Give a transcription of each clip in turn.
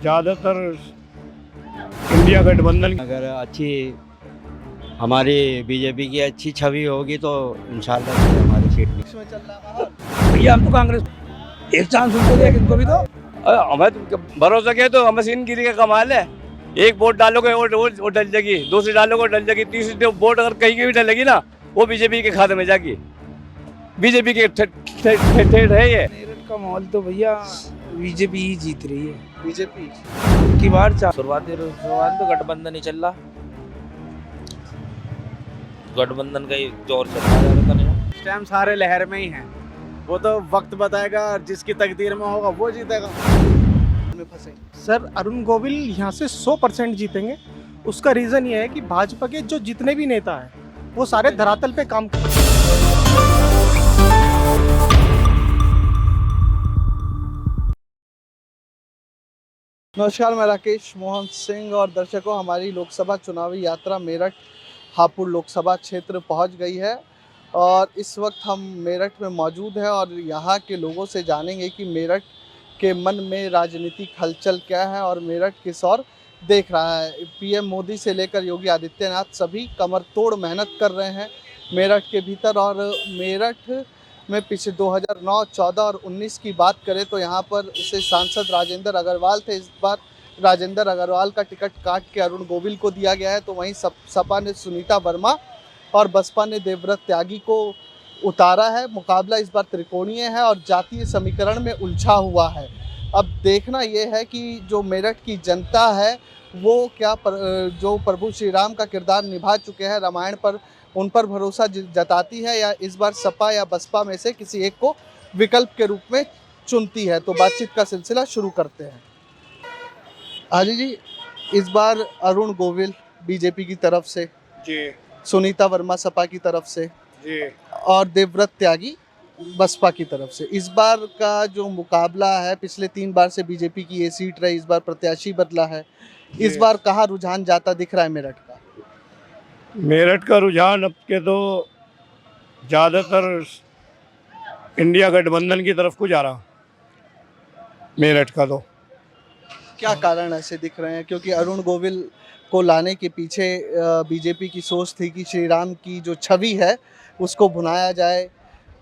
ज़्यादातर इंडिया गठबंधन। अगर अच्छी हमारी बीजेपी की अच्छी छवि होगी तो इंशाल्लाह हमारी सीट में चल रहा है। भैया हम तो कांग्रेस एक चांस उनको दिया कि इनको भी दो। हमें तो भरोसा किया तो मशीनगिरी का कमाल है। एक वोट डालोगे वो डल जाएगी, दूसरी डालोगे डल जाएगी, तीसरी वोट अगर कहीं की भी डलेगी ना वो बीजेपी के खाते में जाएगी। बीजेपी के ठेठ है ये। मेरठ का माहौल तो भैया बीजेपी ही जीत रही है। बीजेपी की बार शुरुआती तो गठबंधन ही चल रहा, गठबंधन का ही दौर चल रहा है। इस टाइम सारे लहर में ही हैं, वो तो वक्त बताएगा, जिसकी तकदीर में होगा वो जीतेगा। में फंसे सर अरुण गोविल यहाँ से 100% जीतेंगे। उसका रीज़न ये है कि भाजपा के जो जितने भी नेता हैं वो सारे धरातल पे काम कर। नमस्कार, मैं राकेश मोहन सिंह और दर्शकों, हमारी लोकसभा चुनावी यात्रा मेरठ हापुड़ लोकसभा क्षेत्र पहुंच गई है और इस वक्त हम मेरठ में मौजूद हैं और यहाँ के लोगों से जानेंगे कि मेरठ के मन में राजनीतिक हलचल क्या है और मेरठ किस ओर देख रहा है। पीएम मोदी से लेकर योगी आदित्यनाथ सभी कमर तोड़ मेहनत कर रहे हैं मेरठ के भीतर। और मेरठ में पिछले 2009, 14 और 19 की बात करें तो यहाँ पर से सांसद राजेंद्र अग्रवाल थे। इस बार राजेंद्र अग्रवाल का टिकट काट के अरुण गोविल को दिया गया है, तो वहीं सपा ने सुनीता वर्मा और बसपा ने देवव्रत त्यागी को उतारा है। मुकाबला इस बार त्रिकोणीय है और जातीय समीकरण में उलझा हुआ है। अब देखना यह है कि जो मेरठ की जनता है वो क्या जो प्रभु श्री राम का किरदार निभा चुके हैं रामायण पर, उन पर भरोसा जताती है या इस बार सपा या बसपा में से किसी एक को विकल्प के रूप में चुनती है। तो बातचीत का सिलसिला शुरू करते हैं। हाजी जी, इस बार अरुण गोविल बीजेपी की तरफ से जी, सुनीता वर्मा सपा की तरफ से जी, और देवव्रत त्यागी बसपा की तरफ से। इस बार का जो मुकाबला है, पिछले 3 बार से बीजेपी की ये सीट रही, इस बार प्रत्याशी बदला है। इस बार कहाँ रुझान जाता दिख रहा है मेरठ का? मेरठ का रुझान अब के तो ज़्यादातर इंडिया गठबंधन की तरफ को जा रहा मेरठ का। तो क्या कारण ऐसे दिख रहे हैं? क्योंकि अरुण गोविल को लाने के पीछे बीजेपी की सोच थी कि श्री राम की जो छवि है उसको भुनाया जाए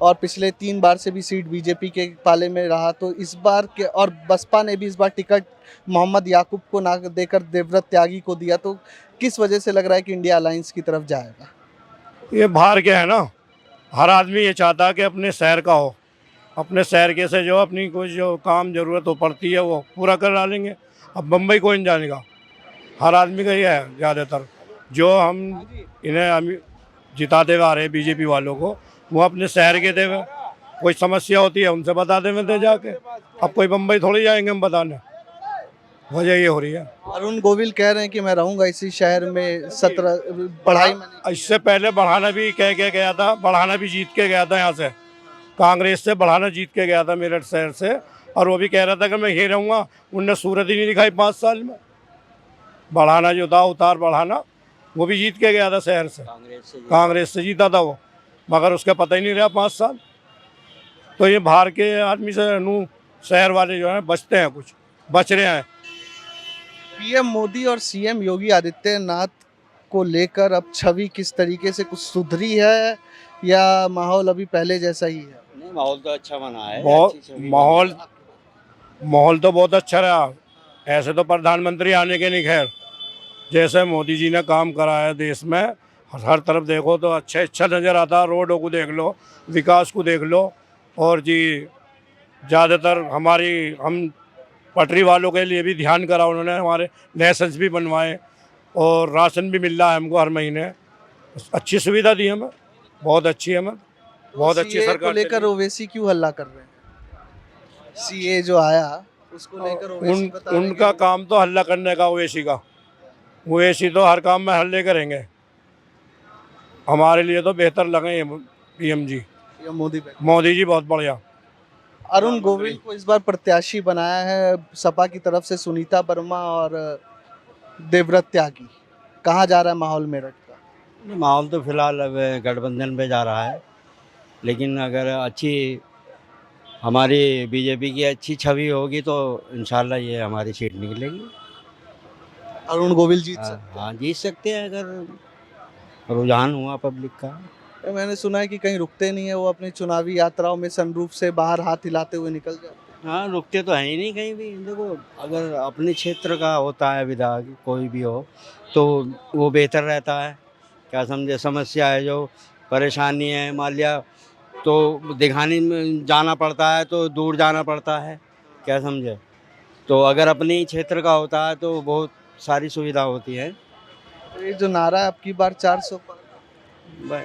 और पिछले 3 बार से भी सीट बीजेपी के पाले में रहा। तो इस बार के और बसपा ने भी इस बार टिकट मोहम्मद याकूब को ना देकर देवव्रत त्यागी को दिया। तो किस वजह से लग रहा है कि इंडिया अलायंस की तरफ जाएगा? ये बाहर के है ना, हर आदमी ये चाहता है कि अपने शहर का हो, अपने शहर के से जो अपनी कुछ जो काम ज़रूरत हो पड़ती है वो पूरा कर डालेंगे। अब बम्बई कोई नहीं जाने का, हर आदमी का ये है ज़्यादातर। जो हम इन्हें जिताते हुए आ रहे हैं बीजेपी वालों को, वो अपने शहर के थे। कोई समस्या होती है उनसे बताते हुए थे जाके। अब कोई बम्बई थोड़ी जाएंगे हम बताने, वजह ये हो रही है। अरुण गोविल कह रहे हैं कि मैं रहूंगा इसी शहर में, 17 पढ़ाई में। इससे पहले बढ़ाना भी कह के गया था, बढ़ाना भी जीत के गया था यहाँ से, कांग्रेस से बढ़ाना जीत के गया था मेरठ शहर से। और वो भी कह रहा था कि मैं यहीं रहूँगा, उनने सूरत ही नहीं दिखाई 5 साल में। बढ़ाना जो था, उतार बढ़ाना, वो भी जीत के गया था शहर से, कांग्रेस से जीता था वो, मगर उसका पता ही नहीं रहा 5 साल। तो ये बाहर के आदमी से शहर वाले जो हैं बचते हैं, कुछ बच रहे हैं। पीएम मोदी और सीएम योगी आदित्यनाथ को लेकर अब छवि किस तरीके से कुछ सुधरी है या माहौल अभी पहले जैसा ही है? नहीं, माहौल तो अच्छा बना है। माहौल तो बहुत अच्छा रहा। ऐसे तो प्रधानमंत्री आने के नहीं, खैर जैसे मोदी जी ने काम करा है देश में, हर तरफ देखो तो अच्छा नज़र आता। रोडों को देख लो, विकास को देख लो, और जी ज़्यादातर हम पटरी वालों के लिए भी ध्यान करा उन्होंने। हमारे लाइसेंस भी बनवाए और राशन भी मिल रहा है हमको हर महीने। अच्छी सुविधा दी हमें, बहुत अच्छी है, हमें बहुत अच्छी सरकार। लेकर ओवैसी क्यों हल्ला कर रहे हैं? सीए जो आया उसको लेकर उनका काम तो हल्ला करने का। ओवैसी तो हर काम में हल्ले करेंगे। हमारे लिए तो बेहतर लगे पीएम जी, मोदी जी बहुत बढ़िया। अरुण गोविल को इस बार प्रत्याशी बनाया है सपा की तरफ से सुनीता वर्मा और देवव्रत त्यागी। कहाँ जा रहा है माहौल मेरठ का? माहौल तो फिलहाल अब गठबंधन पे जा रहा है, लेकिन अगर अच्छी हमारी बीजेपी की अच्छी छवि होगी तो इंशाल्लाह ये हमारी सीट निकलेगी। अरुण गोविल जीत सकते हाँ, जीत सकते हैं अगर रुझान हुआ पब्लिक का। हैं। मैंने सुना है कि कहीं रुकते नहीं है वो, अपनी चुनावी यात्राओं में सनरूफ से बाहर हाथ हिलाते हुए निकल जाते हैं। हाँ, रुकते तो हैं ही नहीं कहीं भी। देखो, अगर अपने क्षेत्र का होता है विधायक कोई भी हो तो वो बेहतर रहता है। क्या समझे, समस्या है जो परेशानी है मान लिया तो दिखाने में जाना पड़ता है तो दूर जाना पड़ता है। क्या समझे, तो अगर अपने ही क्षेत्र का होता है तो बहुत सारी सुविधा होती है। ये जो नारा है आपकी बार 400 पार,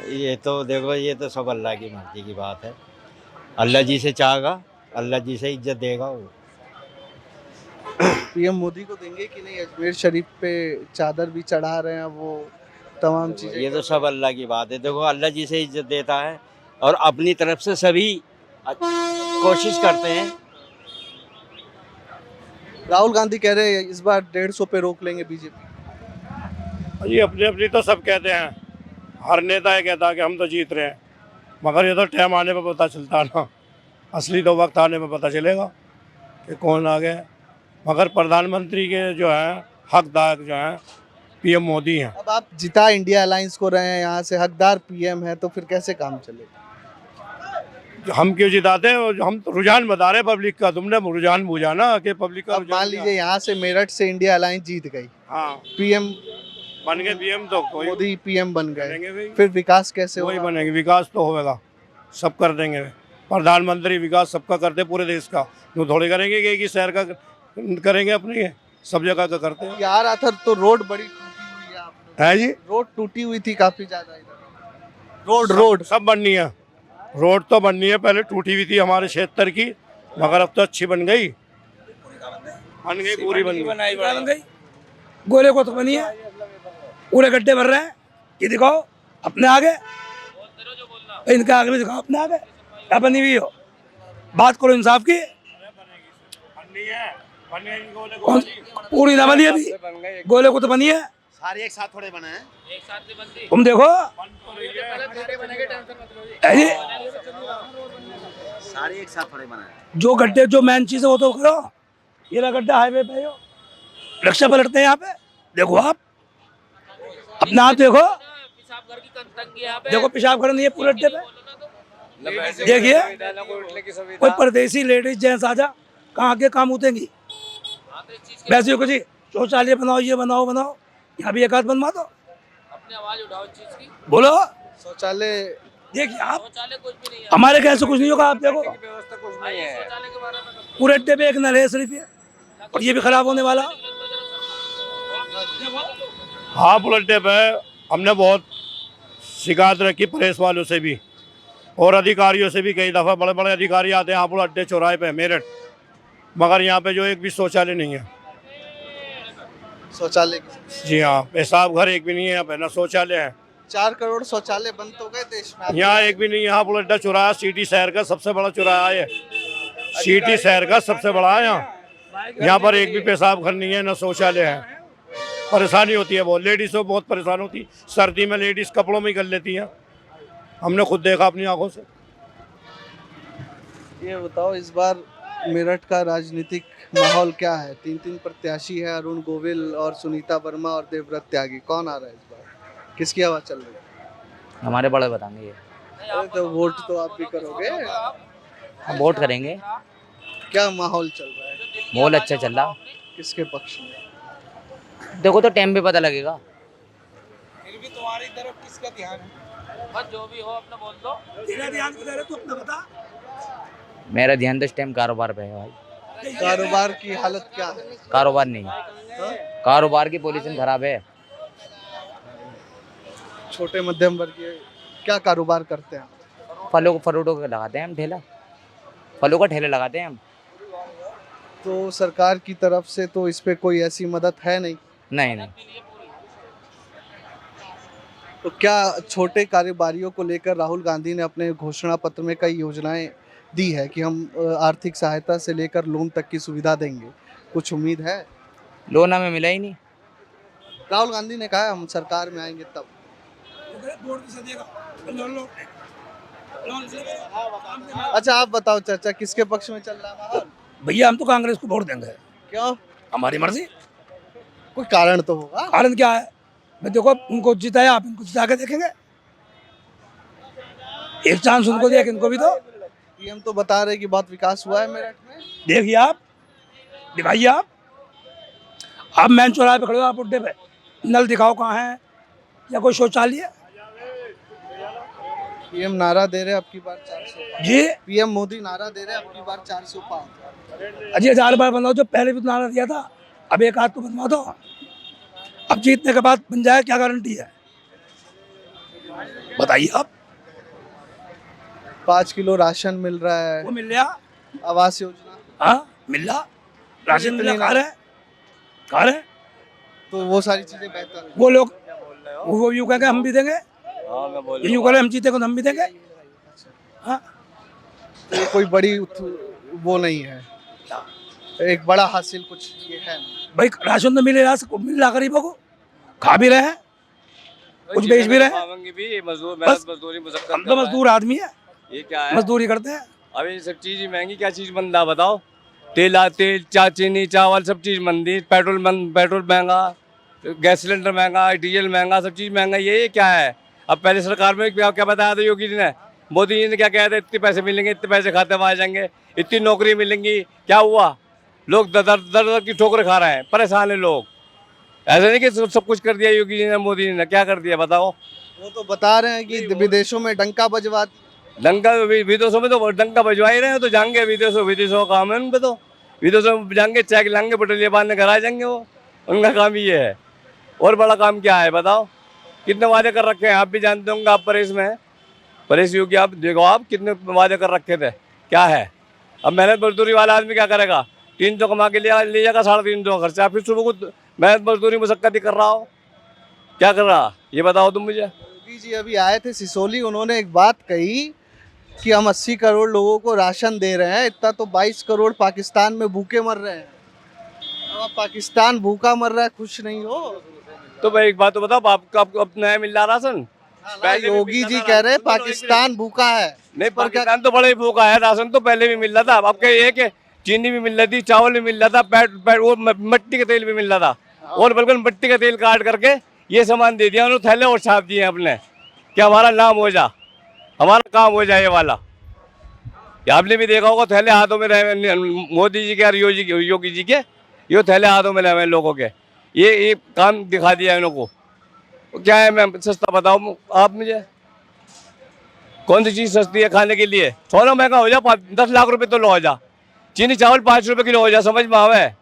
ये तो देखो, ये तो सब अल्लाह की मर्जी की बात है। अल्लाह जी से चाहेगा, अल्लाह जी से इज्जत देगा वो। पीएम मोदी को देंगे कि नहीं? अजमेर शरीफ पे चादर भी चढ़ा रहे हैं वो, तमाम चीजें। ये तो सब अल्लाह की बात है। देखो, अल्लाह जी से इज्जत देता है और अपनी तरफ से सभी कोशिश करते हैं। राहुल गांधी कह रहे हैं इस बार 150 पे रोक लेंगे बीजेपी। ये अपनी अपनी तो सब कहते हैं, हर नेता ये कहता है कि हम तो जीत रहे हैं, मगर ये तो टाइम आने पर पता चलता है ना। असली तो वक्त आने पर पता चलेगा कि कौन आ गया। मगर प्रधानमंत्री के जो हैं हकदार जो हैं पीएम मोदी हैं। अब आप जिता इंडिया अलायंस को रहे हैं, यहाँ से हकदार पीएम है, तो फिर कैसे काम चलेगा? हम क्यों जिताते हैं? हम तो रुझान बता रहे हैं पब्लिक का। तुमने रुझान बुझा ना कि पब्लिक का अब मान लीजिए यहाँ से मेरठ से इंडिया अलायंस जीत गई, हाँ पीएम बन गए पीएम तो कोई मोदी पीएम बन गए, करेंगे भाई। फिर विकास कैसे वही होगा? बनेगी, विकास तो होगा, सब कर देंगे। प्रधानमंत्री विकास सबका करते पूरे देश का, जो थोड़े करेंगे कि एक ही शहर का करेंगे, अपने सब जगह का करते हैं। यार आथर तो रोड बड़ी टूटी हुई है, आप है जी, रोड टूटी हुई थी काफी ज्यादा इधर। रोड सब बननी है, रोड तो बननी है। पहले टूटी हुई थी हमारे क्षेत्र की, मगर अब तो अच्छी बन गई पूरी बन गई। गोले को तो बनी है, पूरे गड्ढे भर रहे हैं। ये दिखाओ अपने आगे, इनके आगे भी दिखाओ अपने आगे क्या बनी हुई हो। बात करो इंसाफ की। कौन पूरी ना बनी अभी, गोले को तो बनी है। सारे एक साथ थोड़े बने हैं। तुम देखो सारे एक साथ थोड़े बने हैं। जो गड्ढे जो मेन चीज है वो तो करो। ये रहा गड्ढा हाईवे पे, हो रिक्शा पलटते हैं यहाँ पे, देखो आप अपना आप देखो, देखो पेशाब घर नहीं है पूरे अड्डे पे। देखिए कोई परदेसी लेडीज जेंट्स आ जा, कहाँ के काम उतेंगी। वैसे कुछ शौचालय बनाओ, ये बनाओ बनाओ, यहाँ भी एक हाथ बनवा दो, अपनी आवाज उठाओ इस चीज की, बोलो। शौचालय देखिए आप, हमारे कैसे कुछ नहीं होगा। आप देखो पूरे अड्डे पे एक नल है सिर्फ ये, और ये भी खराब होने वाला। हाँ, बुलेटे पे हमने बहुत शिकायत रखी प्रेस वालों से भी और अधिकारियों से भी। कई दफ़ा बड़े बड़े अधिकारी आते हैं हापुड़ अड्डे चौराहे पे मेरठ, मगर यहाँ पे जो एक भी शौचालय नहीं है। शौचालय जी हाँ, पेशाब घर एक भी नहीं है यहाँ पे, ना शौचालय है। 4 करोड़ शौचालय बंद हो गए देश में। यहाँ एक भी नहीं है। हापुड़ अड्डा चौराहा सिटी शहर का सबसे बड़ा चौराहा है, सिटी शहर का सबसे बड़ा है। यहाँ पर एक भी पेशाब घर नहीं है, ना शौचालय है। परेशानी होती है बहुत, लेडीज़ को बहुत परेशान होती। सर्दी में लेडीज़ कपड़ों में ही कर लेती हैं, हमने खुद देखा अपनी आंखों से। ये बताओ इस बार मेरठ का राजनीतिक माहौल क्या है? 3 प्रत्याशी है, अरुण गोविल और सुनीता वर्मा और देवव्रत त्यागी। कौन आ रहा है इस बार? किसकी आवाज चल रही है? हमारे बड़े बताएंगे ये। अरे तो वोट तो आप भी करोगे। हम वोट करेंगे। क्या माहौल चल रहा है? माहौल अच्छा चल रहा। किसके पक्ष में? देखो तो टाइम पे पता लगेगा। फिर भी तुम्हारी तरफ किसका ध्यान है? बस जो भी हो अपना बोल दो। तेरा ध्यान किधर है तू अपना बता। मेरा ध्यान तो इस टाइम कारोबार पे है भाई। कारोबार की हालत क्या है? कारोबार नहीं, कारोबार की पोजीशन खराब है। छोटे मध्यम वर्गीय क्या कारोबार करते हैं? फलों फ्रूटों का लगाते हैं हम ठेला, फलों का ठेला लगाते हैं हम। तो सरकार की तरफ से तो इस पे कोई ऐसी मदद है नहीं। नहीं। तो क्या छोटे कारोबारियों को लेकर राहुल गांधी ने अपने घोषणा पत्र में कई योजनाएं दी है कि हम आर्थिक सहायता से लेकर लोन तक की सुविधा देंगे? कुछ उम्मीद है? लोन हमें मिला ही नहीं। राहुल गांधी ने कहा हम सरकार में आएंगे तब। अच्छा आप बताओ चाचा, किसके पक्ष में चल रहा है माहौल? भैया हम तो कांग्रेस को वोट देंगे, क्यों? हमारी मर्जी। कोई कारण तो होगा। कारण क्या है? मैं देखो उनको जिताया, आप इनको जिता के देखेंगे, एक चांस उनको देख, इनको भी दो। पीएम तो बता रहे कि बहुत विकास हुआ है मेरठ में। देखिए आप, दिखाइए आप मेन चौराहे पे खड़े हो, आप उड्डे पे नल दिखाओ कहाँ है, या कोई शौचालय है? पीएम नारा दे रहे अब की बार 400 जी पीएम मोदी नारा दे रहे अब की बार 400 पार। अजय 1000 बार बनवाओ, जो पहले भी तो नारा दिया था, अब एक आध तो बनवा दो। अब जीतने के बाद बन जाए, क्या गारंटी है? बताइए आप। 5 किलो राशन मिल रहा है, वो मिल रहा, आवास योजना, हाँ मिल रहा, राशन मिल रहा, खा रहे, तो वो सारी चीजें बेहतर है। वो लोग वो यूँ कहेंगे हम भी देंगे, ये यूँ करें हम जीतेंगे तो हम भी देंगे। हाँ तो ये कोई बड़ी वो नहीं है, एक बड़ा हासिल कुछ ये है नहीं। भाई राशन तो मिल रहा गरीबों को, खा भी रहे हैं, कुछ बेच भी रहे हैं। बस हम तो मजदूर आदमी है, ये क्या है? मजदूरी करते हैं। अभी सब चीज महंगी, क्या चीज मंदा बताओ? तेल चीनी चावल सब चीज मंदी, पेट्रोल महंगा, गैस सिलेंडर महंगा, डीजल महंगा, सब चीज महंगा। ये क्या है? अब पहले सरकार में क्या बताया था योगी जी ने? मोदी जी ने क्या कहा था? इतने पैसे मिलेंगे, इतने पैसे खाते में आ जाएंगे, इतनी नौकरी मिलेंगी। क्या हुआ? लोग दर दर की ठोकरें खा रहे हैं, परेशान है लोग। ऐसा नहीं कि सब कुछ कर दिया योगी जी ने, मोदी जी ने क्या कर दिया बताओ? वो तो बता रहे हैं कि विदेशों में डंका बजवा, डंका विदेशों में तो डंका बजवा ही रहे हैं, तो जाएंगे विदेशों का काम है उन पे, तो विदेशों में जाएंगे, चेक लाएंगे, पेट्रोलियम बांधने घर आ जाएंगे, वो उनका काम ही ये है। और बड़ा काम क्या है बताओ? कितने वादे कर रखे हैं, आप भी जानते होंगे, आप परेश में हैं, परेश योगी, आप देखो आप कितने वादे कर रखे थे, क्या है? अब मेहनत मजदूरी वाला आदमी क्या करेगा? 300 कमा के ले जाएगा, 350 खर्चा, फिर सुबह को मेहनत मजदूरी मुशक्कत ही कर रहा हो, क्या कर रहा? ये बताओ तुम मुझे। योगी जी अभी आए थे सिसोली, उन्होंने एक बात कही कि हम 80 करोड़ लोगों को राशन दे रहे हैं, इतना तो 22 करोड़ पाकिस्तान में भूखे मर रहे हैं। अब पाकिस्तान भूखा मर रहा है, खुश नहीं हो? तो भाई एक बात तो बताओ, आपको अब नया मिल रहा राशन? पहले भी योगी मिलता जी था, कह रहे हैं सुनो, पाकिस्तान भूखा है। नहीं, पाकिस्तान तो बड़ा ही भूखा है, राशन तो पहले भी मिल रहा था। अब क्या ये कि चीनी भी मिल रही थी, चावल भी मिल रहा था, वो मिट्टी का तेल भी मिल रहा था, और बिल्कुल मिट्टी का तेल काट करके ये सामान दे दिया उन्होंने, थैले और छाप दिए अपने, कि हमारा नाम हो जा, हमारा काम हो जाए ये वाला। आपने भी देखा होगा, थैले हाथों में रहे मोदी जी के और योगी जी के, ये थैले हाथों में रहे लोगों के, ये काम दिखा दिया इन लोगों को। क्या है, मैं सस्ता बताऊँ आप मुझे? कौन सी चीज़ सस्ती है खाने के लिए? सोना महंगा हो जा, 10 लाख रुपए तो लो हो जा, चीनी चावल 5 रुपए किलो हो जा, समझ में आवे?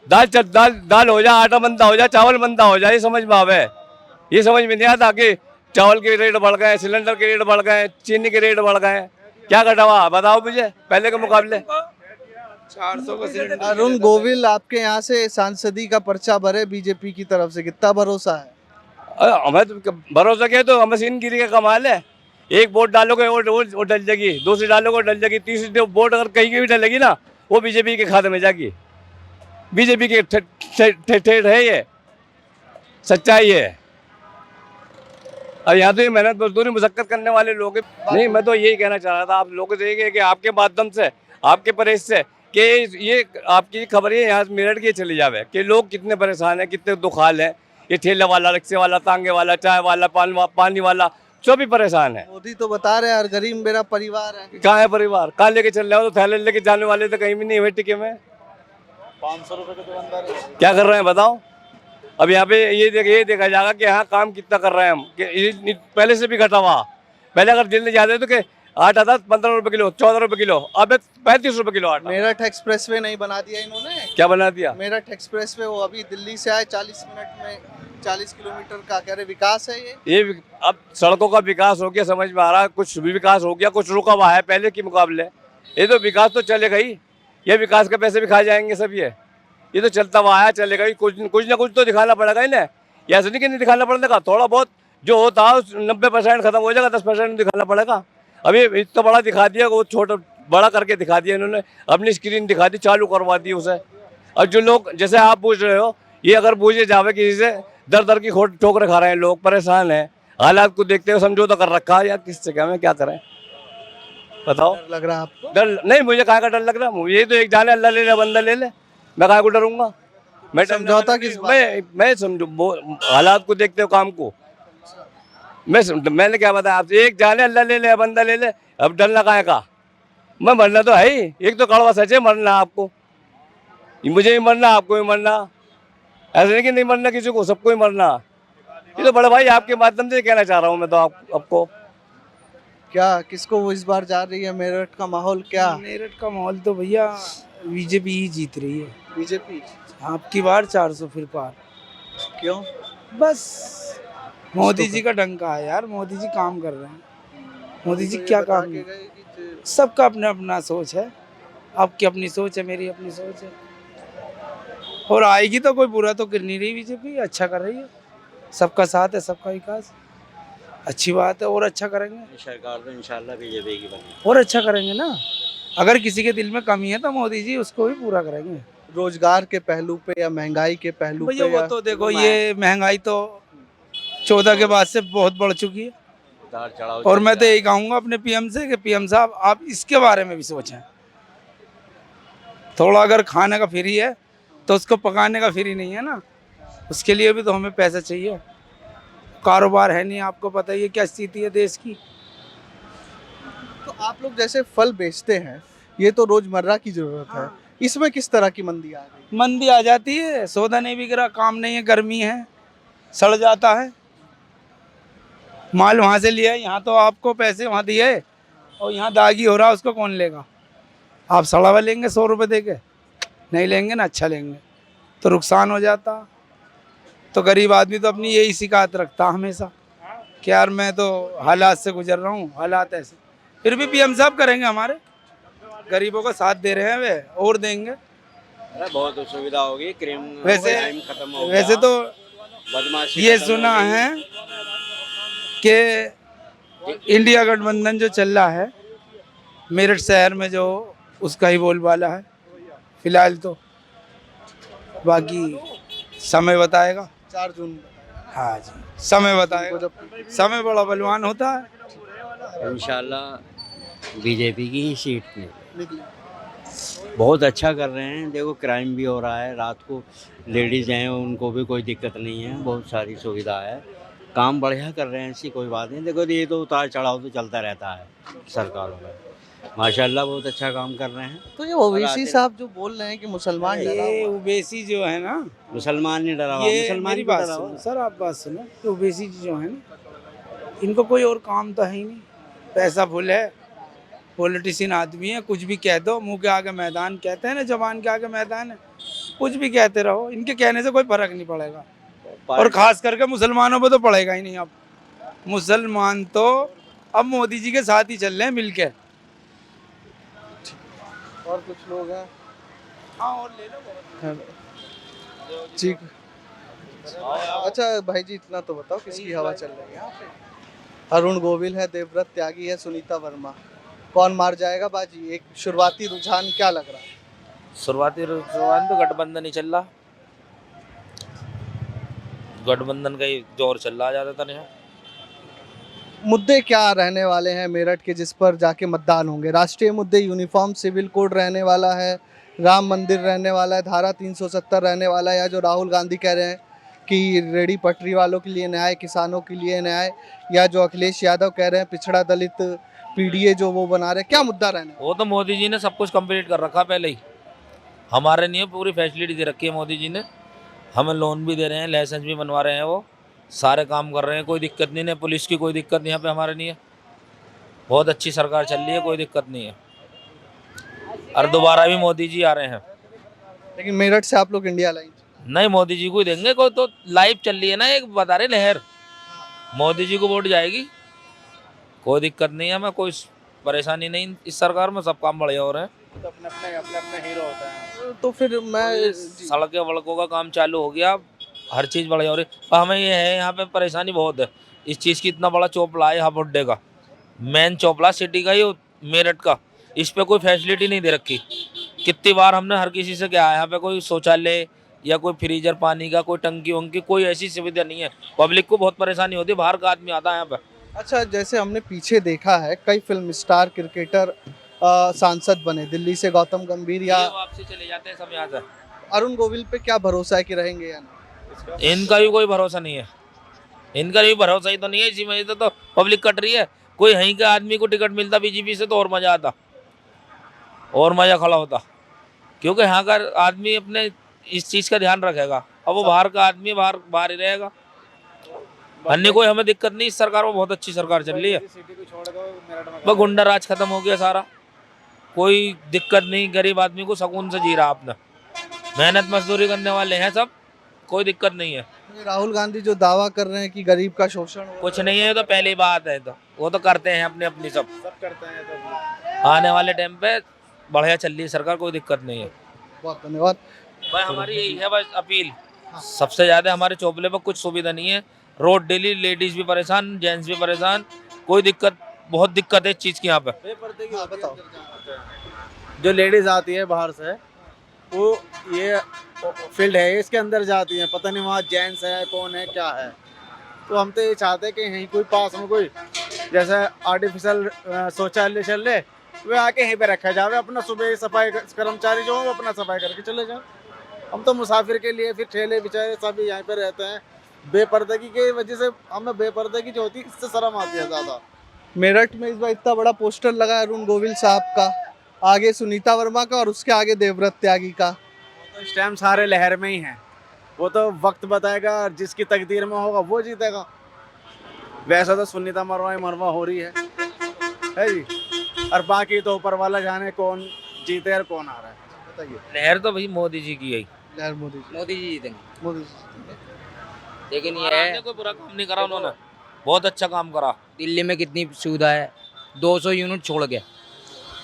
दाल हो जा, आटा मंदा हो जा, चावल मंदा हो जाए, ये समझ में आवे? ये समझ में नहीं आता कि चावल के रेट बढ़ गए, सिलेंडर के रेट बढ़ गए, चीनी के रेट बढ़ गए, क्या घटा हुआ बताओ मुझे पहले के मुकाबले? 400 का सिलेंडर। अरुण गोविल आपके यहाँ से सांसदी का पर्चा भरे बीजेपी की तरफ से, कितना भरोसा है? हमें तो भरोसा क्या, तो मशीन गिरी का कमाल है। एक वोट डालोगे वो डल जाएगी, दूसरी डालोगे डल जाएगी, तीसरी वोट अगर कहीं की भी डलेगी ना, वो बीजेपी के खाते में जाएगी। बीजेपी के ठेठ है, ये सच्चाई है। अब यहाँ तो ये मेहनत मजदूरी मुशक्कत करने वाले लोग नहीं। मैं तो यही कहना चाह रहा था आप लोगों से कि आपके माध्यम से, आपके परहेज से, कि ये आपकी खबर है यहाँ मेरठ की चली जावे कि लोग कितने परेशान हैं, कितने दुखाल हैं। ये ठेला वाला, रिक्शे वाला, तांगे वाला, चाय वाला, पानी वाला, सब भी परेशान है। मोदी तो बता रहे हैं हर गरीब मेरा परिवार है। कहाँ है परिवार? कहाँ लेके चल रहे हो? तो थैले लेके जाने वाले तो कहीं भी नहीं है टिके में। 500 रुपए के दुकानदार क्या कर रहे हैं बताओ? अब यहाँ पे ये देखा जाएगा कि हाँ काम कितना कर रहे हैं हम, कि पहले से भी घटा हुआ। पहले अगर दिल्ली जाते तो कि आटा था 15 रुपए किलो, 14 रुपए किलो, अब 35 रुपए किलो आटा। मेरठ एक्सप्रेसवे नहीं बना दिया इन्होंने? क्या बना दिया? मेरठ एक्सप्रेसवे, वो अभी दिल्ली से आए 40 मिनट में 40 किलोमीटर का, कह रहे विकास है ये। अब सड़कों का विकास हो गया, समझ में आ रहा है, कुछ भी विकास हो गया, कुछ रुका हुआ है पहले के मुकाबले। ये तो विकास तो चलेगा ही, ये विकास के पैसे भी खा जाएंगे सब। ये तो चलता हुआ आया, चलेगा ही। कुछ ना कुछ तो दिखाना पड़ेगा ही ना। ये ऐसा नहीं कि नहीं दिखाना पड़ेगा, थोड़ा बहुत जो होता है 90% खत्म हो जाएगा, 10% दिखाना पड़ेगा। अभी इतना बड़ा दिखा दिया, वो छोटा बड़ा करके दिखा दिया इन्होंने, अपनी स्क्रीन दिखा दी, चालू करवा दी उसे। और जो लोग जैसे आप पूछ रहे हो, ये अगर पूछे जावे किसी से, दर की ठोकरें खा रहे हैं लोग, परेशान हैं। हालात को देखते हुए समझौता कर रखा है यार, किससे क्या, मैं क्या करें? बताओ। डर लग रहा है आपको? डर नहीं, मुझे कहाँ का डर लग रहा, मुझे ये तो एक जाने अल्लाह ले ले बंदा ले ले, मैं कहाँ को डरूंगा। मैं समझौता किस बात? मैं समझू हालात को देखते हो, काम को। मैंने क्या बताया आपसे, एक जाने अल्लाह ले ले बंदा ले ले, अब डरना कहाँ का। मैं मरना तो है ही, एक तो कड़वा सच है, मरना आपको, मुझे भी मरना, आपको भी मरना, ऐसा नहीं कि नहीं मरना किसी को, सबको ही मरना। ये तो बड़े भाई आपके माध्यम से कहना चाह रहा हूँ मैं तो आपको। क्या किसको वो इस बार जा रही है मेरठ का माहौल क्या? मेरठ का माहौल तो भैया बीजेपी ही जीत रही है। बीजेपी? आपकी बार 400 फिर पार। क्यों? बस मोदी जी का डंका है यार, मोदी जी काम कर रहे हैं। मोदी जी क्या काम है? सबका अपना अपना सोच है, आपकी अपनी सोच है, मेरी अपनी सोच है, और आएगी तो कोई बुरा तो कर नहीं रही बीजेपी, अच्छा कर रही है, सबका साथ है, सबका विकास, अच्छी बात है, और अच्छा करेंगे सरकार तो इंशाल्लाह बीजेपी की बनी। और अच्छा करेंगे ना। अगर किसी के दिल में कमी है तो मोदी जी उसको भी पूरा करेंगे। रोजगार के पहलू पे या महंगाई के पहलू भैया पे? वो तो देखो, ये महंगाई तो 14 के बाद से बहुत बढ़ चुकी है, और मैं तो यही कहूँगा अपने पीएम से कि पीएम साहब आप इसके बारे में भी सोचें। थोड़ा अगर खाने का फ्री है तो उसको पकाने का फ्री नहीं है ना, उसके लिए भी तो हमें पैसा चाहिए। कारोबार है नहीं, आपको पता ही है क्या स्थिति है देश की। तो आप लोग जैसे फल बेचते हैं, ये तो रोजमर्रा की जरूरत है, इसमें किस तरह की मंदी आ गई? मंदी आ जाती है, सौदा नहीं बिक रहा, काम नहीं है, गर्मी है, सड़ जाता है माल। वहाँ से लिया, यहाँ तो आपको पैसे वहाँ दिए और यहाँ दागी हो रहा, उसको कौन लेगा? आप सड़ा हुआ लेंगे 100 रुपये दे के? नहीं लेंगे ना, अच्छा लेंगे तो नुकसान हो जाता। तो गरीब आदमी तो अपनी यही शिकायत रखता हमेशा कि यार मैं तो हालात से गुजर रहा हूँ, हालात ऐसे। फिर भी पीएम साहब करेंगे, हमारे गरीबों का साथ दे रहे हैं वे, और देंगे। बहुत सुविधा होगी, क्राइम खत्म हो गया। वैसे तो बदमाशी ये खत्म सुना हो गई। है कि इंडिया गठबंधन जो चल रहा है मेरठ शहर में, जो उसका ही बोलबाला है फिलहाल तो, बाकी समय बताएगा। 4 जून? हाँ जी, समय बताएगा, समय बड़ा बलवान होता है। इंशाल्लाह बीजेपी की ही सीट में निकली। बहुत अच्छा कर रहे हैं। देखो क्राइम भी हो रहा है, रात को लेडीज़ हैं उनको भी कोई दिक्कत नहीं है, बहुत सारी सुविधा है, काम बढ़िया कर रहे हैं, ऐसी कोई बात नहीं। देखो ये तो उतार चढ़ाव तो चलता रहता है सरकारों में, माशाल्लाह बहुत अच्छा काम कर रहे हैं। तो ये ओवैसी साहब जो बोल रहे हैं कि मुसलमान डरा ये हुआ है। ओबीसी जो है ना, मुसलमान नहीं डरा हुआ, ये मुसलमान मेरी भी बात डरा हुआ सुनो है। सर, आप बात सुनो, ओबीसी जो है ना, इनको कोई और काम तो है ही नहीं, पैसा फुल है, पॉलिटिशियन आदमी है, कुछ भी कह दो, मुंह के आगे मैदान कहते हैं ना, जबान के आगे मैदान है, कुछ भी कहते रहो, इनके कहने से कोई फर्क नहीं पड़ेगा। और खास करके मुसलमानों पे तो पड़ेगा ही नहीं। अब मुसलमान तो अब मोदी जी के साथ ही चल रहे हैं मिलके। और कुछ लोग हैं? हाँ, और ले लो। ठीक। अच्छा भाई जी, इतना तो बताओ किसकी हवा चल रही है यहाँ पे? अरुण गोविल है, देवव्रत त्यागी है, सुनीता वर्मा, कौन मार जाएगा बाजी? एक शुरुआती रुझान क्या लग रहा है? शुरुआती रुझान तो गठबंधन ही चल रहा, गठबंधन का ही जोर चल रहा ज्यादातर यहाँ। मुद्दे क्या रहने वाले हैं मेरठ के जिस पर जाके मतदान होंगे? राष्ट्रीय मुद्दे, यूनिफॉर्म सिविल कोड रहने वाला है, राम मंदिर रहने वाला है, धारा 370 रहने वाला है, या जो राहुल गांधी कह रहे हैं कि रेडी पटरी वालों के लिए न्याय, किसानों के लिए न्याय, या जो अखिलेश यादव कह रहे हैं पिछड़ा दलित पीडीए जो वो बना रहे हैं, क्या मुद्दा रहने वाला? वो तो मोदी जी ने सब कुछ कंप्लीट कर रखा पहले ही, हमारे नहीं है, पूरी फैसिलिटी दे रखी है मोदी जी ने, हमें लोन भी दे रहे हैं, लाइसेंस भी बनवा रहे हैं, वो सारे काम कर रहे हैं, कोई दिक्कत नहीं है, पुलिस की कोई दिक्कत यहाँ पे हमारे नहीं है, बहुत अच्छी सरकार चल रही है, कोई दिक्कत नहीं है, और दोबारा भी मोदी जी आ रहे हैं। लेकिन मेरठ से आप लोग इंडिया लाइन? नहीं, मोदी जी को ही देंगे, कोई तो लाइव चल रही है ना, एक बता रहे लहर, मोदी जी को वोट जाएगी, कोई दिक्कत नहीं है, हमें कोई परेशानी नहीं, इस सरकार में सब काम बढ़िया हो रहे हैं। तो अपने अपने हीरो होते हैं। तो फिर मैं सड़कें वड़कों का काम चालू हो गया, हर चीज़ बढ़िया हो रही है, पर हमें ये है यहाँ पे परेशानी बहुत है इस चीज़ की, इतना बड़ा चौपला है यहाँ बुड्ढे का, मेन चौपला सिटी का ही मेरठ का, इस पे कोई फैसिलिटी नहीं दे रखी। कितनी बार हमने हर किसी से क्या है, यहाँ पे कोई शौचालय या कोई फ्रीजर पानी का, कोई टंकी वंकी, कोई ऐसी सुविधा नहीं है, पब्लिक को बहुत परेशानी होती है, बाहर का आदमी आता है यहाँ पे, अच्छा, जैसे हमने पीछे देखा है कई फिल्म स्टार, क्रिकेटर सांसद बने, दिल्ली से गौतम गंभीर या ये वापसी चले जाते हैं सब यहाँ से। अरुण गोविल पे क्या भरोसा है कि रहेंगे या नहीं? इनका भी कोई भरोसा नहीं है, इनका भी भरोसा ही तो नहीं है। इसी वजह से तो पब्लिक कट रही है। कोई यहीं के आदमी को टिकट मिलता बीजेपी से तो और मजा आता, और मजा खड़ा होता, क्योंकि यहाँ का आदमी अपने इस चीज़ का ध्यान रखेगा। अब वो बाहर का आदमी बाहर ही रहेगा। अन्य कोई हमें दिक्कत नहीं। इस सरकार में बहुत अच्छी सरकार चल रही है। बस गुंडा राज खत्म हो गया सारा, कोई दिक्कत नहीं। गरीब आदमी को सुकून से जी रहा अपना, मेहनत मजदूरी करने वाले हैं सब, कोई दिक्कत नहीं है। राहुल गांधी जो दावा कर रहे हैं कि गरीब का शोषण हो कुछ नहीं है, ये तो पहली बात है। तो वो तो करते हैं अपनी अपनी, सब करते हैं तो आने वाले टाइम पे बढ़िया चल रही है सरकार, कोई दिक्कत नहीं है। बहुत धन्यवाद। भाई हमारी यही है बस अपील, सबसे ज्यादा हमारे चौपले पर कुछ सुविधा नहीं है। रोड डेली लेडीज भी परेशान, जेंट्स भी परेशान, कोई दिक्कत, बहुत दिक्कत है इस चीज की यहाँ पे। बेपर्दे की हाँ, बताओ। जो लेडीज आती है बाहर से, वो ये फील्ड है इसके अंदर जाती हैं, पता नहीं वहाँ जेंट्स है कौन है क्या है। तो हम तो ये चाहते हैं कि यहीं कोई पास में कोई जैसे आर्टिफिशियल शौचालय चल रहे, वे आके यहीं पे रखा जाए। अपना सुबह सफाई कर्मचारी जो हो वो अपना सफाई करके चले जाए। हम तो मुसाफिर के लिए फिर ठेले बेचारे सभी यहीं पे रहते हैं। बेपर्दगी की वजह से हमें बेपर्दगी जो होती है इससे शर्म आती है ज़्यादा। मेरठ में इस बार इतना बड़ा पोस्टर लगा है अरुण गोविल साहब का, आगे सुनीता वर्मा का और उसके आगे देवव्रत त्यागी का। तो इस टाइम सारे लहर में ही हैं, वो तो वक्त बताएगा, जिसकी तकदीर में होगा वो जीतेगा। वैसा तो सुनीता मरवा हो रही है जी, और बाकी तो ऊपर वाला जाने कौन जीते और कौन आ रहा है। बताइए। लहर तो भाई मोदी जी की है, लहर मोदी जी, मोदी जी जीतेंगे। मोदी जी। लेकिन ये महाराज ने कोई बुरा काम नहीं करा, उन्होंने बहुत अच्छा काम करा। दिल्ली में कितनी सुविधा है, 200 यूनिट छोड़ के,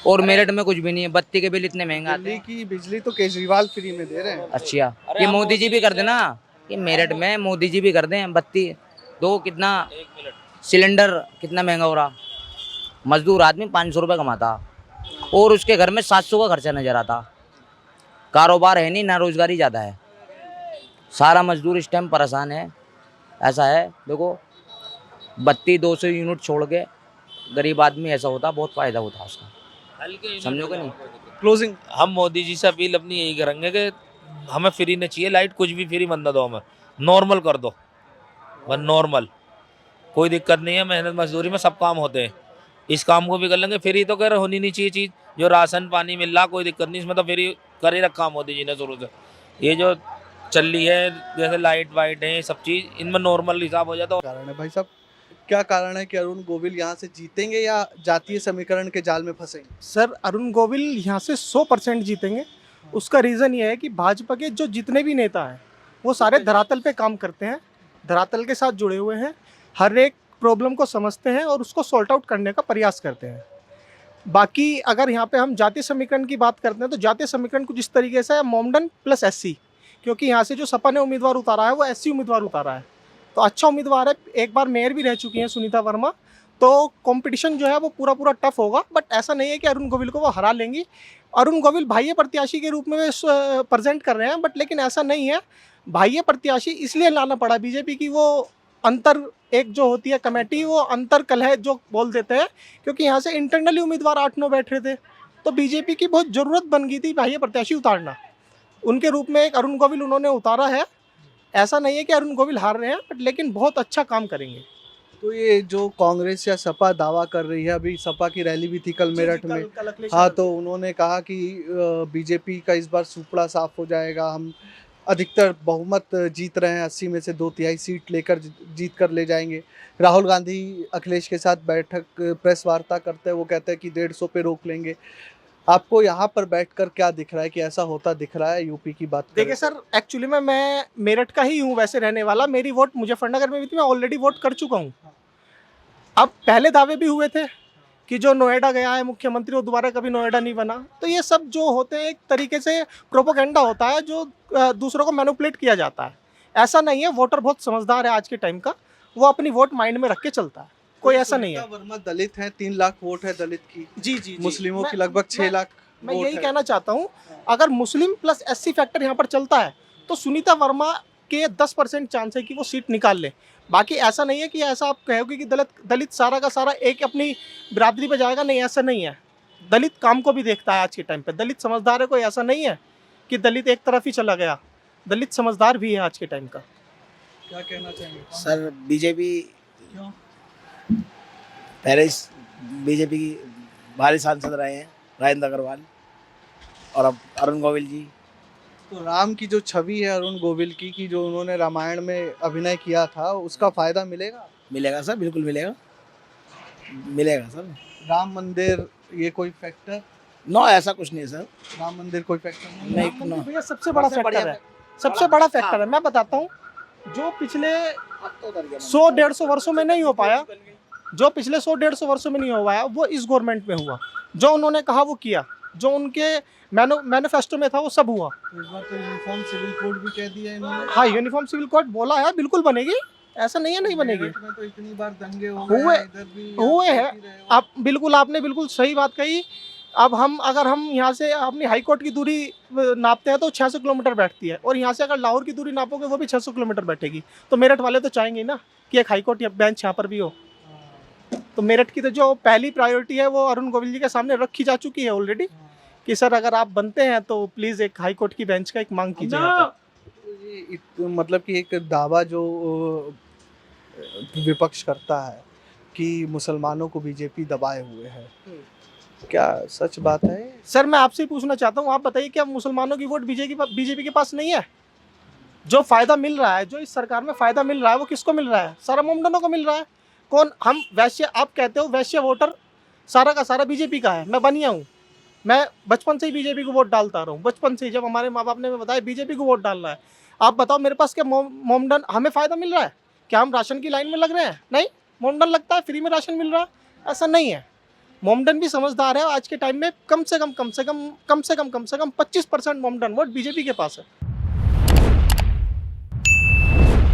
और मेरठ में कुछ भी नहीं है। बत्ती के बिल इतने महंगे आते दिल्ली हैं। की बिजली तो केजरीवाल फ्री में दे रहे हैं। अच्छा, अरे ये हम मोदी जी भी कर देना, ये मेरठ में मोदी जी भी कर दें। बत्ती दो, कितना एक मिनट, सिलेंडर कितना महंगा हो रहा। मजदूर आदमी 500 रुपये कमाता और उसके घर में 700 का खर्चा नजर आता। कारोबार है नहीं, ना रोजगारी ज़्यादा है। सारा मजदूर इस टाइम परेशान है। ऐसा है, देखो बत्ती 200 यूनिट छोड़ के गरीब आदमी ऐसा होता, बहुत फ़ायदा होता उसका। हल्के समझोगे नहीं? क्लोजिंग। हम मोदी जी से अपील अपनी यही करेंगे कि हमें फ्री नहीं चाहिए लाइट, कुछ भी फ्री मत दो, हमें नॉर्मल कर दो, बस नॉर्मल, कोई दिक्कत नहीं है। मेहनत मजदूरी में सब काम होते हैं, इस काम को भी कर लेंगे। फ्री तो कह होनी नहीं चाहिए चीज़, जो राशन पानी मिल रहा कोई दिक्कत नहीं, इसमें तो फ्री कर ही रखा मोदी जी ने शुरू से। ये जो चल रही है जैसे लाइट वाइट है सब चीज़, इनमें नॉर्मल हिसाब हो जाता है। कारण है भाई साहब, क्या कारण है कि अरुण गोविल यहाँ से जीतेंगे या जातीय समीकरण के जाल में फंसेंगे? सर, अरुण गोविल यहाँ से 100% जीतेंगे। उसका रीज़न ये है कि भाजपा के जो जितने भी नेता हैं वो सारे धरातल पे काम करते हैं, धरातल के साथ जुड़े हुए हैं, हर एक प्रॉब्लम को समझते हैं और उसको सॉल्ट आउट करने का प्रयास करते हैं। बाकी अगर यहाँ पे हम जातीय समीकरण की बात करते हैं तो जातीय समीकरण कुछ इस तरीके से है, मोमडन प्लस एससी, क्योंकि यहाँ से जो सपा ने उम्मीदवार उतारा है वो एससी उम्मीदवार उतारा है, तो अच्छा उम्मीदवार है। एक बार मेयर भी रह चुकी हैं सुनीता वर्मा, तो कंपटीशन जो है वो पूरा टफ होगा। बट ऐसा नहीं है कि अरुण गोविल को वो हरा लेंगी। अरुण गोविल बाह्य प्रत्याशी के रूप में प्रेजेंट कर रहे हैं, बट लेकिन ऐसा नहीं है। बाह्य प्रत्याशी इसलिए लाना पड़ा बीजेपी की, वो अंतर एक जो होती है कमेटी, वो अंतर कलह जो बोल देते हैं, क्योंकि यहाँ से इंटरनली उम्मीदवार 8-9 बैठ रहे थे, तो बीजेपी की बहुत ज़रूरत बन गई थी बाह्य प्रत्याशी उतारना। उनके रूप में एक अरुण गोविल उन्होंने उतारा है। ऐसा नहीं है कि अरुण गोविल हार रहे हैं, बट लेकिन बहुत अच्छा काम करेंगे। तो ये जो कांग्रेस या सपा दावा कर रही है, अभी सपा की रैली भी थी कल मेरठ में, हाँ, तो उन्होंने कहा कि बीजेपी का इस बार सुपड़ा साफ हो जाएगा, हम अधिकतर बहुमत जीत रहे हैं, 80 में से 2/3 सीट लेकर जीत कर ले जाएंगे। राहुल गांधी अखिलेश के साथ बैठक प्रेस वार्ता करते हैं, वो कहते हैं कि 150 पे रोक लेंगे। आपको यहाँ पर बैठकर क्या दिख रहा है कि ऐसा होता दिख रहा है? यूपी की बात देखिए सर, एक्चुअली में मैं मेरठ का ही हूँ वैसे रहने वाला। मेरी वोट मुजफ्फरनगर में भी थी, मैं ऑलरेडी वोट कर चुका हूँ। अब पहले दावे भी हुए थे कि जो नोएडा गया है मुख्यमंत्री वो दोबारा कभी नोएडा नहीं बना, तो ये सब जो होते हैं एक तरीके से प्रोपोगेंडा होता है, जो दूसरों को मैनिपुलेट किया जाता है। ऐसा नहीं है, वोटर बहुत समझदार है आज के टाइम का, वो अपनी वोट माइंड में रख के चलता है, कोई ऐसा नहीं है। वर्मा दलित है, 3 लाख वोट है दलित की, जी। मुस्लिमों की लगभग 6 लाख। मैं यही कहना चाहता हूँ, अगर मुस्लिम प्लस एससी फैक्टर यहाँ पर चलता है तो सुनीता वर्मा के 10% चांस है कि वो सीट निकाल ले। बाकी ऐसा नहीं है कि ऐसा आप कहोगे कि दलित सारा का सारा एक अपनी बिरादरी पे जाएगा, नहीं ऐसा नहीं है। दलित काम को भी देखता है आज के टाइम पे, दलित समझदार है, कोई ऐसा नहीं है कि दलित एक तरफ ही चला गया, दलित समझदार भी है आज के टाइम का। क्या कहना चाहेंगे? सर बीजेपी पहले बीजेपी की भारी सांसद रहे हैं राजेंद्र अग्रवाल और अब अरुण गोविल जी। तो राम की जो छवि है अरुण गोविल की जो उन्होंने रामायण में अभिनय किया था, उसका फायदा मिलेगा? मिलेगा सर, बिल्कुल मिलेगा, मिलेगा सर। राम मंदिर ये कोई फैक्टर? नो, ऐसा कुछ नहीं है सर। राम मंदिर कोई फैक्टर नहीं? नहीं, भैया सबसे बड़ा फैक्टर है, सबसे बड़ा फैक्टर है। मैं बताता हूँ, जो पिछले 100-150 वर्षों में नहीं हो पाया, जो पिछले 100-150 वर्षों में नहीं हो पाया, वो इस गवर्नमेंट में हुआ। जो उन्होंने कहा वो किया, जो उनके मैनिफेस्टो में था वो सब हुआ। इस बार तो यूनिफॉर्म सिविल कोड भी कह दिया इन्होंने। हाँ, यूनिफॉर्म सिविल कोड बोला है, बिल्कुल बनेगी, ऐसा नहीं है नहीं बनेगी। मेरठ में तो इतनी बार दंगे हुए हैं। आप बिल्कुल, आपने बिल्कुल सही बात कही। अब अगर हम यहाँ से अपनी हाई कोर्ट की दूरी नापते हैं तो 600 किलोमीटर बैठती है, और यहाँ से अगर लाहौर की दूरी नापोगे वो भी 600 किलोमीटर बैठेगी। तो मेरठ वाले तो चाहेंगे ना कि एक हाई कोर्ट या बेंच यहाँ पर भी हो। तो मेरठ की तो जो पहली प्रायोरिटी है वो अरुण गोविल जी के सामने रखी जा चुकी है ऑलरेडी, कि सर अगर आप बनते हैं तो प्लीज़ एक हाई कोर्ट की बेंच का एक मांग कीजिए यहाँ पर। मतलब कि एक दावा जो विपक्ष करता है कि मुसलमानों को बीजेपी दबाए हुए है, क्या सच बात है? सर मैं आपसे ही पूछना चाहता हूँ, आप बताइए क्या मुसलमानों की वोट बीजेपी के पास नहीं है? जो फायदा मिल रहा है, जो इस सरकार में फायदा मिल रहा है, वो किसको मिल रहा है? सारा मोमडनों को मिल रहा है। कौन हम वैश्य, आप कहते हो वैश्य वोटर सारा का सारा बीजेपी का है। मैं बनिया हूँ, मैं बचपन से ही बीजेपी को वोट डालता रहा हूँ, बचपन से ही, जब हमारे माँ बाप ने बताया बीजेपी को वोट डालना है। आप बताओ मेरे पास क्या मोमडन हमें फ़ायदा मिल रहा है? क्या हम राशन की लाइन में लग रहे हैं? नहीं, मोमडन लगता है फ्री में राशन मिल रहा है, ऐसा नहीं है। मोमडन भी समझदार है। आज के टाइम में कम से कम 25% मोमडन वोट बीजेपी के पास है।